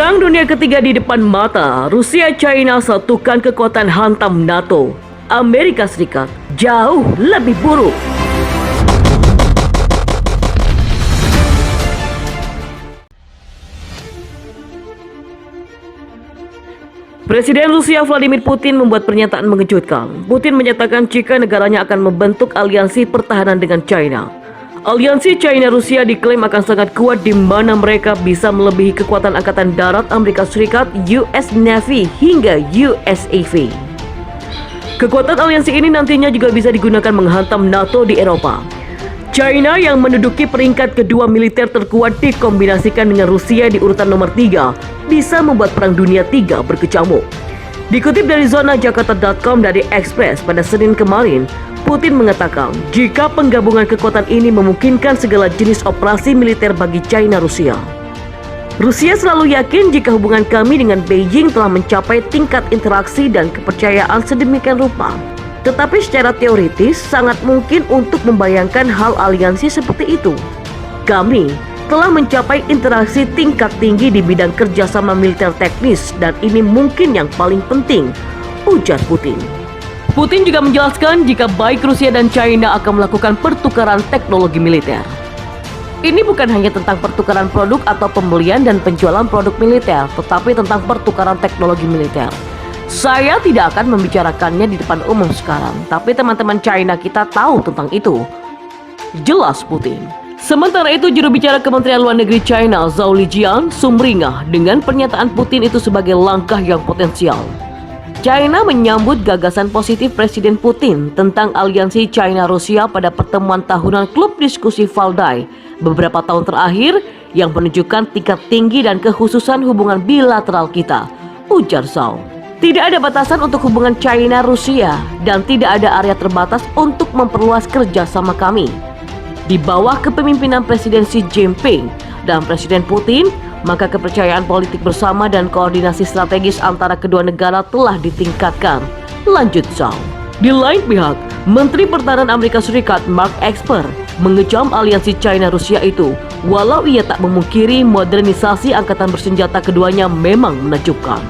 Perang Dunia Ketiga di depan mata, Rusia-China satukan kekuatan hantam NATO. Amerika Serikat jauh lebih buruk. Presiden Rusia Vladimir Putin membuat pernyataan mengejutkan. Putin menyatakan jika negaranya akan membentuk aliansi pertahanan dengan China. Aliansi China-Rusia diklaim akan sangat kuat di mana mereka bisa melebihi kekuatan Angkatan Darat Amerika Serikat, US Navy hingga US Navy. Kekuatan aliansi ini nantinya juga bisa digunakan menghantam NATO di Eropa. China yang menduduki peringkat kedua militer terkuat dikombinasikan dengan Rusia di urutan nomor 3 bisa membuat Perang Dunia III berkecamuk. Dikutip dari zona jakarta.com dari Express pada Senin kemarin, Putin mengatakan jika penggabungan kekuatan ini memungkinkan segala jenis operasi militer bagi China-Rusia. Rusia selalu yakin jika hubungan kami dengan Beijing telah mencapai tingkat interaksi dan kepercayaan sedemikian rupa. Tetapi secara teoritis sangat mungkin untuk membayangkan hal aliansi seperti itu. Kami telah mencapai interaksi tingkat tinggi di bidang kerjasama militer teknis dan ini mungkin yang paling penting, ujar Putin. Putin juga menjelaskan jika baik Rusia dan China akan melakukan pertukaran teknologi militer. Ini bukan hanya tentang pertukaran produk atau pembelian dan penjualan produk militer, tetapi tentang pertukaran teknologi militer. Saya tidak akan membicarakannya di depan umum sekarang, tapi teman-teman China kita tahu tentang itu, jelas Putin. Sementara itu, juru bicara Kementerian Luar Negeri China, Zhao Lijian, sumringah dengan pernyataan Putin itu sebagai langkah yang potensial. China menyambut gagasan positif Presiden Putin tentang aliansi China-Rusia pada pertemuan tahunan Klub Diskusi Valdai beberapa tahun terakhir yang menunjukkan tingkat tinggi dan kekhususan hubungan bilateral kita, ujar Zhao. Tidak ada batasan untuk hubungan China-Rusia dan tidak ada area terbatas untuk memperluas kerjasama kami. Di bawah kepemimpinan Presiden Xi Jinping dan Presiden Putin, maka kepercayaan politik bersama dan koordinasi strategis antara kedua negara telah ditingkatkan, lanjut Zhao. Di lain pihak, Menteri Pertahanan Amerika Serikat Mark Esper mengecam aliansi China-Rusia itu, walau ia tak memungkiri modernisasi angkatan bersenjata keduanya memang menakjubkan.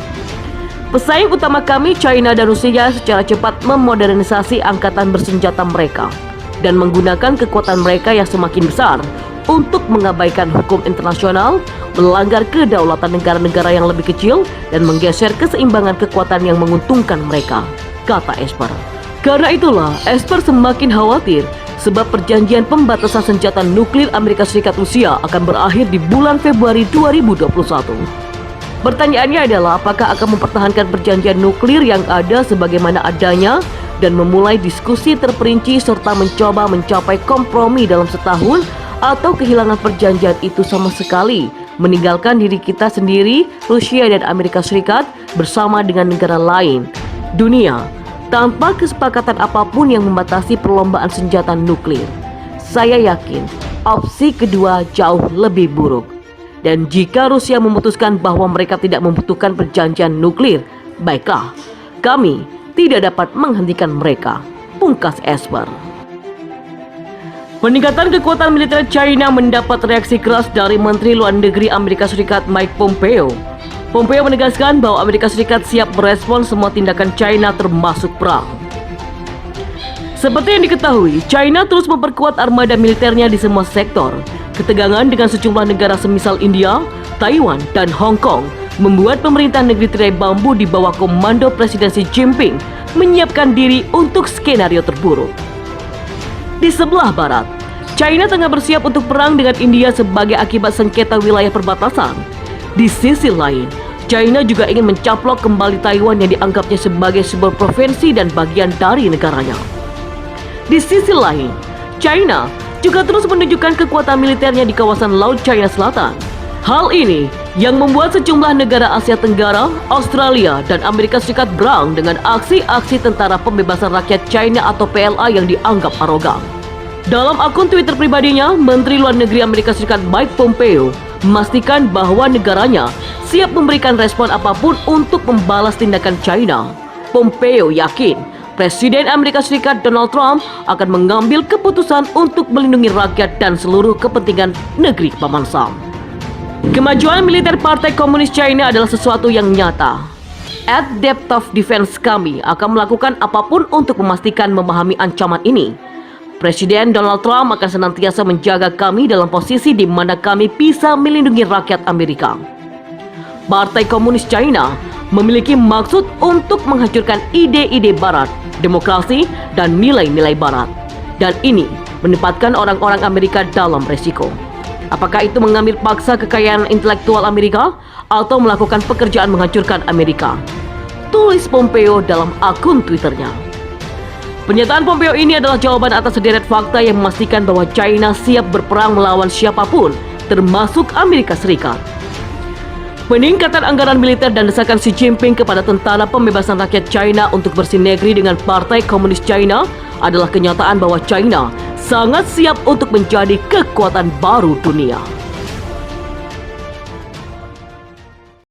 Pesaing utama kami, China dan Rusia, secara cepat memodernisasi angkatan bersenjata mereka dan menggunakan kekuatan mereka yang semakin besar untuk mengabaikan hukum internasional, melanggar kedaulatan negara-negara yang lebih kecil, dan menggeser keseimbangan kekuatan yang menguntungkan mereka, kata Esper. Karena itulah, Esper semakin khawatir sebab perjanjian pembatasan senjata nuklir Amerika Serikat Rusia akan berakhir di bulan Februari 2021. Pertanyaannya adalah apakah akan mempertahankan perjanjian nuklir yang ada sebagaimana adanya dan memulai diskusi terperinci serta mencoba mencapai kompromi dalam setahun, atau kehilangan perjanjian itu sama sekali, meninggalkan diri kita sendiri, Rusia dan Amerika Serikat bersama dengan negara lain dunia tanpa kesepakatan apapun yang membatasi perlombaan senjata nuklir. Saya yakin opsi kedua jauh lebih buruk. Dan jika Rusia memutuskan bahwa mereka tidak membutuhkan perjanjian nuklir, baiklah, kami tidak dapat menghentikan mereka, pungkas Esper. Peningkatan kekuatan militer China mendapat reaksi keras dari Menteri Luar Negeri Amerika Serikat Mike Pompeo. Pompeo menegaskan bahwa Amerika Serikat siap merespons semua tindakan China termasuk perang. Seperti yang diketahui, China terus memperkuat armada militernya di semua sektor. Ketegangan dengan sejumlah negara semisal India, Taiwan, dan Hong Kong membuat pemerintah negeri tirai bambu di bawah komando Presiden Xi Jinping menyiapkan diri untuk skenario terburuk. Di sebelah barat, China tengah bersiap untuk perang dengan India sebagai akibat sengketa wilayah perbatasan. Di sisi lain, China juga ingin mencaplok kembali Taiwan yang dianggapnya sebagai sebuah provinsi dan bagian dari negaranya. Di sisi lain, China juga terus menunjukkan kekuatan militernya di kawasan Laut China Selatan. Hal ini yang membuat sejumlah negara Asia Tenggara, Australia, dan Amerika Serikat berang dengan aksi-aksi Tentara Pembebasan Rakyat China atau PLA yang dianggap arogan. Dalam akun Twitter pribadinya, Menteri Luar Negeri Amerika Serikat Mike Pompeo memastikan bahwa negaranya siap memberikan respon apapun untuk membalas tindakan China. Pompeo yakin Presiden Amerika Serikat Donald Trump akan mengambil keputusan untuk melindungi rakyat dan seluruh kepentingan negeri Paman Sam. Kemajuan militer Partai Komunis China adalah sesuatu yang nyata. At depth of defense kami akan melakukan apapun untuk memastikan memahami ancaman ini. Presiden Donald Trump akan senantiasa menjaga kami dalam posisi di mana kami bisa melindungi rakyat Amerika. Partai Komunis China memiliki maksud untuk menghancurkan ide-ide Barat, demokrasi, dan nilai-nilai Barat. Dan ini menempatkan orang-orang Amerika dalam resiko. Apakah itu mengambil paksa kekayaan intelektual Amerika atau melakukan pekerjaan menghancurkan Amerika? Tulis Pompeo dalam akun Twitternya. Pernyataan Pompeo ini adalah jawaban atas sederet fakta yang memastikan bahwa China siap berperang melawan siapapun, termasuk Amerika Serikat. Peningkatan anggaran militer dan desakan Xi Jinping kepada Tentara Pembebasan Rakyat China untuk bersinergi dengan Partai Komunis China adalah kenyataan bahwa China sangat siap untuk menjadi kekuatan baru dunia.